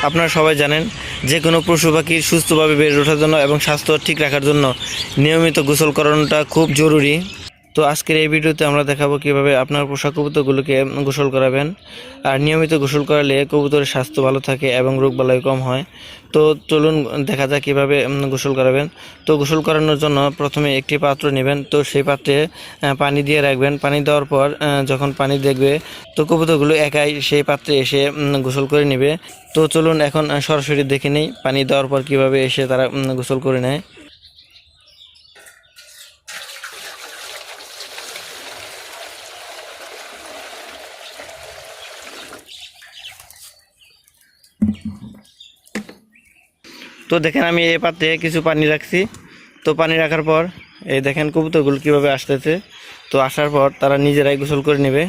আপনারা সবাই জানেন যে কোনো পশু পাখির সুস্থভাবে বেড়ে ওঠার জন্য এবং স্বাস্থ্য ঠিক রাখার জন্য নিয়মিত গোসল করানোটা খুব জরুরি। তো আজকের এই ভিডিওতে আমরা দেখাবো কিভাবে আপনার পোষা কবুতরগুলোকে গোসল করাবেন। আর নিয়মিত গোসল করালে কবুতরের স্বাস্থ্য ভালো থাকে এবং রোগবালাই কম হয়। তো চলুন দেখা যাক কীভাবে গোসল করাবেন। তো গোসল করানোর জন্য প্রথমে একটি পাত্র নেবেন। তো সেই পাত্রে পানি দিয়ে রাখবেন। পানি দেওয়ার পর যখন পানি দেখবে তো কবুতরগুলো একাই সেই পাত্রে এসে গোসল করে নেবে। তো চলুন এখন সরাসরি দেখে নেই পানি দেওয়ার পর কীভাবে এসে তারা গোসল করে নেয়। তো দেখেন আমি এই পাত্রে কিছু পানি রাখছি। তো পানি রাখার পর এই দেখেন কবুতরগুলো কীভাবে আসতেছে। তো আসার পর তারা নিজেরাই গোসল করে নেবে।